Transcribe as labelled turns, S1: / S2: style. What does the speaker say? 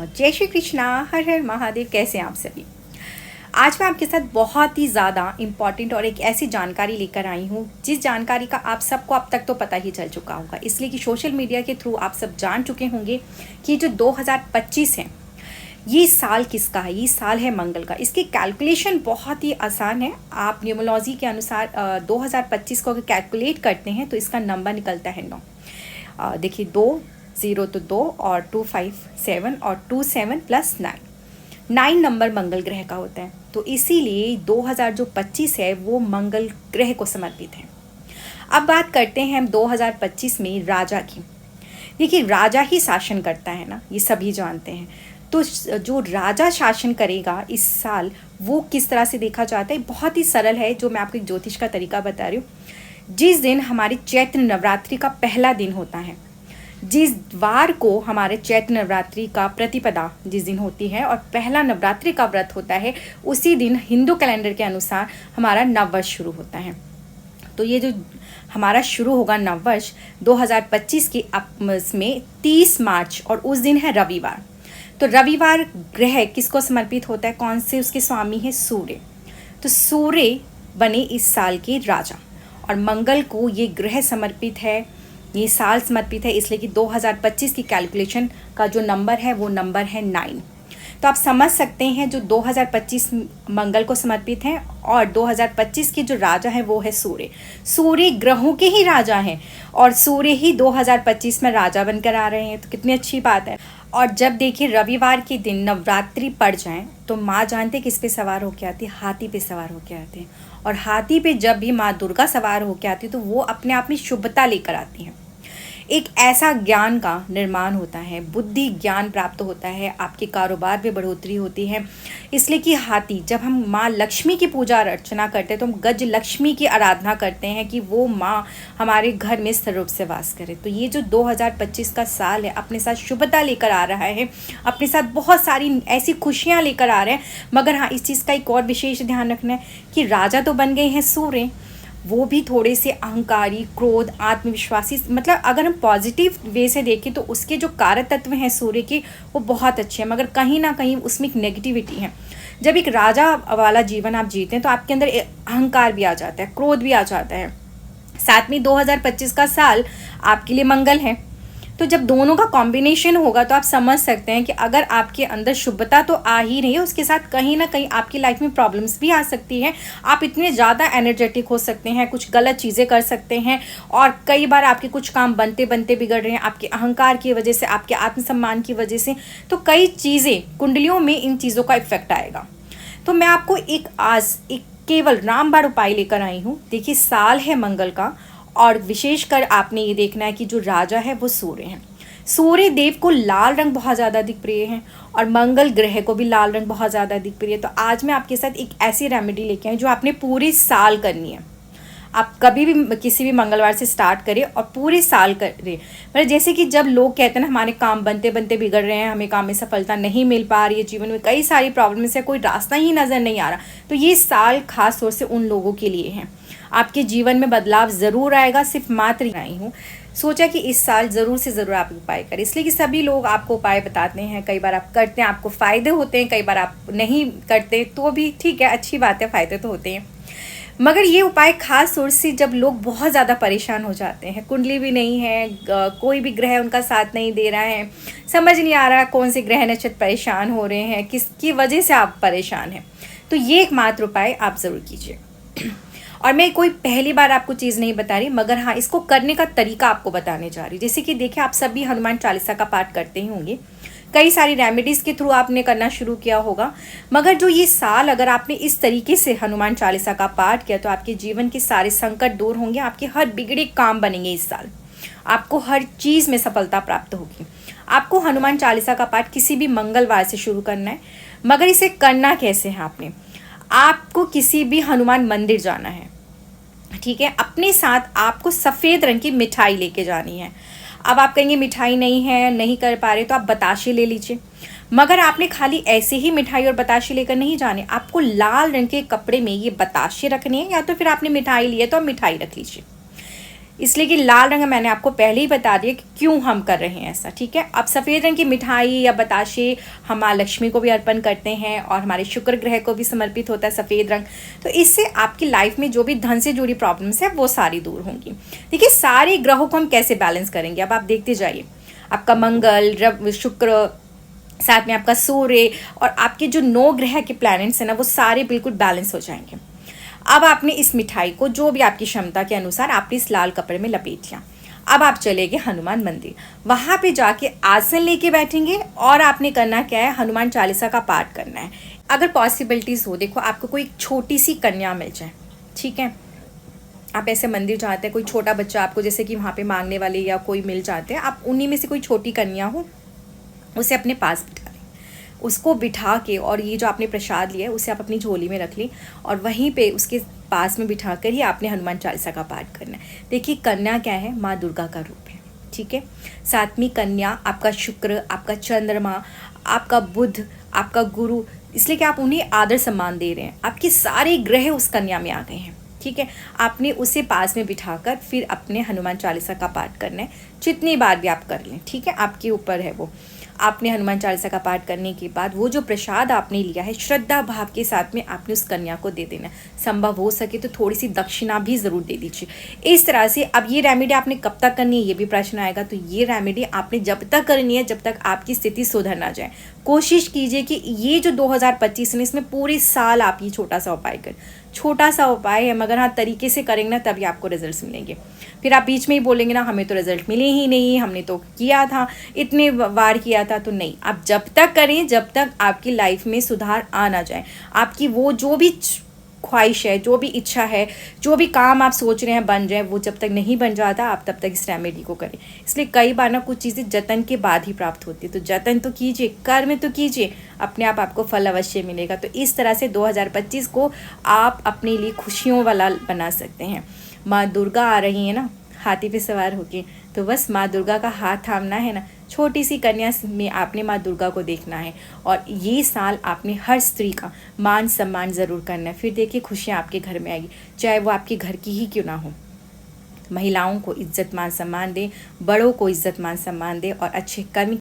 S1: जय श्री कृष्णा। हर हर महादेव। कैसे हैं आप सभी। आज मैं आपके साथ बहुत ही ज़्यादा इम्पॉर्टेंट और एक ऐसी जानकारी लेकर आई हूँ जिस जानकारी का आप सबको अब तक तो पता ही चल चुका होगा, इसलिए कि सोशल मीडिया के थ्रू आप सब जान चुके होंगे कि जो 2025 है ये साल किसका है। ये साल है मंगल का। इसकी कैलकुलेशन बहुत ही आसान है। आप न्यूमरोलॉजी के अनुसार 2025 को अगर कैलकुलेट करते हैं तो इसका नंबर निकलता है 9। देखिए 2 0 तो 2 और 2 5 7 और 2 7 प्लस 9 नंबर मंगल ग्रह का होता है। तो इसीलिए 2025 है वो मंगल ग्रह को समर्पित है। अब बात करते हैं हम 2025 में राजा की। देखिए राजा ही शासन करता है ना, ये सभी जानते हैं। तो जो राजा शासन करेगा इस साल वो किस तरह से देखा जाता है, बहुत ही सरल है। जो मैं आपको एक ज्योतिष का तरीका बता रही हूँ। जिस दिन हमारे चैत्र नवरात्रि का पहला दिन होता है, जिस वार को हमारे चैत्र नवरात्रि का प्रतिपदा जिस दिन होती है और पहला नवरात्रि का व्रत होता है, उसी दिन हिंदू कैलेंडर के अनुसार हमारा नववर्ष शुरू होता है। तो ये जो हमारा शुरू होगा नववर्ष 2025 की में 30 मार्च और उस दिन है रविवार। तो रविवार ग्रह किसको समर्पित होता है, कौन से उसके स्वामी है, सूर्य। तो सूर्य बने इस साल के राजा और मंगल को ये ग्रह समर्पित है, ये साल समर्पित है, इसलिए कि 2025 की कैलकुलेशन का जो नंबर है वो नंबर है 9। तो आप समझ सकते हैं जो 2025 मंगल को समर्पित है और 2025 के जो राजा हैं वो है सूर्य। सूर्य ग्रहों के ही राजा हैं और सूर्य ही 2025 में राजा बनकर आ रहे हैं, तो कितनी अच्छी बात है। और जब देखिए रविवार के दिन नवरात्रि पड़ जाए तो माँ जानते किस पे सवार होके आती है, हाथी पे सवार होके आते हैं। और हाथी पे जब भी माँ दुर्गा सवार होके आती है तो वो अपने आप में शुभता लेकर आती हैं। एक ऐसा ज्ञान का निर्माण होता है, बुद्धि ज्ञान प्राप्त होता है, आपके कारोबार में बढ़ोतरी होती है। इसलिए कि हाथी, जब हम माँ लक्ष्मी की पूजा अर्चना करते हैं तो हम गज लक्ष्मी की आराधना करते हैं कि वो माँ हमारे घर में स्थिर रूप से वास करे। तो ये जो 2025 का साल है अपने साथ शुभता लेकर आ रहा है, अपने साथ बहुत सारी ऐसी खुशियाँ लेकर आ रहे हैं। मगर हाँ, इस चीज़ का एक और विशेष ध्यान रखना है कि राजा तो बन गए हैं सूर्य, वो भी थोड़े से अहंकारी, क्रोध, आत्मविश्वासी, मतलब अगर हम पॉजिटिव वे से देखें तो उसके जो कारक तत्व हैं सूर्य के वो बहुत अच्छे हैं, मगर कहीं ना कहीं उसमें एक नेगेटिविटी है। जब एक राजा वाला जीवन आप जीते हैं तो आपके अंदर अहंकार भी आ जाता है, क्रोध भी आ जाता है। साथ में 2025 का साल आपके लिए मंगल है, तो जब दोनों का कॉम्बिनेशन होगा तो आप समझ सकते हैं कि अगर आपके अंदर शुभता तो आ ही रही है, उसके साथ कहीं ना कहीं आपकी लाइफ में प्रॉब्लम्स भी आ सकती हैं। आप इतने ज़्यादा एनर्जेटिक हो सकते हैं, कुछ गलत चीज़ें कर सकते हैं और कई बार आपके कुछ काम बनते बनते बिगड़ रहे हैं आपके अहंकार की वजह से, आपके आत्मसम्मान की वजह से। तो कई चीज़ें कुंडलियों में इन चीज़ों का इफेक्ट आएगा। तो मैं आपको एक केवल रामबाण उपाय लेकर आई हूँ। देखिए साल है मंगल का और विशेषकर आपने ये देखना है कि जो राजा है वो सूर्य है। सूर्य देव को लाल रंग बहुत ज़्यादा अधिक प्रिय है और मंगल ग्रह को भी लाल रंग बहुत ज़्यादा अधिक प्रिय है। तो आज मैं आपके साथ एक ऐसी रेमेडी लेके आई जो आपने पूरे साल करनी है। आप कभी भी किसी भी मंगलवार से स्टार्ट करें और पूरे साल करें। मतलब जैसे कि जब लोग कहते हैं ना हमारे काम बनते बनते बिगड़ रहे हैं, हमें काम में सफलता नहीं मिल पा रही है, जीवन में कई सारी प्रॉब्लम्स है, कोई रास्ता ही नज़र नहीं आ रहा, तो ये साल खास तौर से उन लोगों के लिए है। आपके जीवन में बदलाव ज़रूर आएगा। सिर्फ मात्र आई हूँ, सोचा कि इस साल ज़रूर से ज़रूर आप उपाय करें, इसलिए कि सभी लोग आपको उपाय बताते हैं। कई बार आप करते हैं, आपको फ़ायदे होते हैं, कई बार आप नहीं करते तो भी ठीक है, अच्छी बात है, फ़ायदे तो होते हैं। मगर ये उपाय खास तौर से जब लोग बहुत ज़्यादा परेशान हो जाते हैं, कुंडली भी नहीं है, कोई भी ग्रह उनका साथ नहीं दे रहा है, समझ नहीं आ रहा कौन से ग्रह नक्षत्र परेशान हो रहे हैं, किसकी वजह से आप परेशान हैं, तो ये एकमात्र उपाय आप ज़रूर कीजिए। और मैं कोई पहली बार आपको चीज़ नहीं बता रही, मगर हाँ इसको करने का तरीका आपको बताने जा रही। जैसे कि देखिए आप सभी हनुमान चालीसा का पाठ करते ही होंगे, कई सारी रेमेडीज़ के थ्रू आपने करना शुरू किया होगा। मगर जो ये साल अगर आपने इस तरीके से हनुमान चालीसा का पाठ किया तो आपके जीवन के सारे संकट दूर होंगे, आपके हर बिगड़े काम बनेंगे। इस साल आपको हर चीज़ में सफलता प्राप्त होगी। आपको हनुमान चालीसा का पाठ किसी भी मंगलवार से शुरू करना है। मगर इसे करना कैसे है, आपको किसी भी हनुमान मंदिर जाना है, ठीक है। अपने साथ आपको सफ़ेद रंग की मिठाई लेके जानी है। अब आप कहेंगे मिठाई नहीं है, नहीं कर पा रहे, तो आप बताशे ले लीजिए। मगर आपने खाली ऐसे ही मिठाई और बताशे लेकर नहीं जाने, आपको लाल रंग के कपड़े में ये बताशे रखने हैं, या तो फिर आपने मिठाई ली है तो आप मिठाई रख लीजिए। इसलिए कि लाल रंग मैंने आपको पहले ही बता दिया कि क्यों हम कर रहे हैं ऐसा, ठीक है। अब सफ़ेद रंग की मिठाई या बताशे हम माँ लक्ष्मी को भी अर्पण करते हैं और हमारे शुक्र ग्रह को भी समर्पित होता है सफ़ेद रंग। तो इससे आपकी लाइफ में जो भी धन से जुड़ी प्रॉब्लम्स है वो सारी दूर होंगी। देखिए सारे ग्रहों को हम कैसे बैलेंस करेंगे, अब आप देखते जाइए। आपका मंगल, रवि, शुक्र, साथ में आपका सूर्य और आपके जो 9 ग्रह के प्लैनेट्स हैं ना वो सारे बिल्कुल बैलेंस हो जाएंगे। अब आपने इस मिठाई को जो भी आपकी क्षमता के अनुसार आपने इस लाल कपड़े में लपेट लिया। अब आप चले गए हनुमान मंदिर, वहाँ पे जाके आसन लेके बैठेंगे और आपने करना क्या है, हनुमान चालीसा का पाठ करना है। अगर पॉसिबिलिटीज़ हो, देखो आपको कोई छोटी सी कन्या मिल जाए, ठीक है, आप ऐसे मंदिर जाते हैं, कोई छोटा बच्चा आपको जैसे कि वहाँ पे मांगने वाले या कोई मिल जाते हैं, आप उन्हीं में से कोई छोटी कन्या हो उसे अपने पास बिठा लें। उसको बिठा के और ये जो आपने प्रसाद लिया है उसे आप अपनी झोली में रख लें और वहीं पे उसके पास में बिठा कर ही आपने हनुमान चालीसा का पाठ करना है। देखिए कन्या क्या है, माँ दुर्गा का रूप है, ठीक है। सातवीं कन्या आपका शुक्र, आपका चंद्रमा, आपका बुध, आपका गुरु, इसलिए कि आप उन्हें आदर सम्मान दे रहे हैं। आपके सारे ग्रह उस कन्या में आ गए हैं, ठीक है। आपने उसे पास में बिठाकर फिर अपने हनुमान चालीसा का पाठ करना है, जितनी बार भी आप कर लें, ठीक है, आपके ऊपर है वो। आपने हनुमान चालीसा का पाठ करने के बाद वो जो प्रसाद आपने लिया है श्रद्धा भाव के साथ में आपने उस कन्या को दे देना। संभव हो सके तो थोड़ी सी दक्षिणा भी ज़रूर दे दीजिए। इस तरह से अब ये रेमेडी आपने कब तक करनी है ये भी प्रश्न आएगा, तो ये रेमेडी आपने जब तक करनी है जब तक आपकी स्थिति सुधर ना जाए। कोशिश कीजिए कि ये जो 2025 है इसमें पूरे साल आप ये छोटा सा उपाय करें। छोटा सा उपाय है मगर हाँ तरीके से करेंगे ना तभी आपको रिजल्ट्स मिलेंगे। फिर आप बीच में ही बोलेंगे ना हमें तो रिजल्ट मिले ही नहीं, हमने तो किया था, इतने बार किया था, तो नहीं। आप जब तक करें जब तक आपकी लाइफ में सुधार आ ना जाए, आपकी वो जो भी ख्वाहिश है, जो भी इच्छा है, जो भी काम आप सोच रहे हैं बन जाए, वो जब तक नहीं बन जाता आप तब तक इस रेमेडी को करें। इसलिए कई बार ना कुछ चीज़ें जतन के बाद ही प्राप्त होती है, तो जतन तो कीजिए, कर्म तो कीजिए, अपने आप आपको फल अवश्य मिलेगा। तो इस तरह से 2025 को आप अपने लिए खुशियों वाला बना सकते हैं। माँ दुर्गा आ रही है ना हाथी पे सवार होके, तो बस माँ दुर्गा का हाथ थामना है ना, छोटी सी कन्या में आपने माँ दुर्गा को देखना है और ये साल आपने हर स्त्री का मान सम्मान ज़रूर करना है। फिर देखिए खुशियाँ आपके घर में आएगी, चाहे वो आपके घर की ही क्यों ना हो। महिलाओं को इज्जत मान सम्मान दें, बड़ों को इज्जत मान सम्मान दें और अच्छे कर्म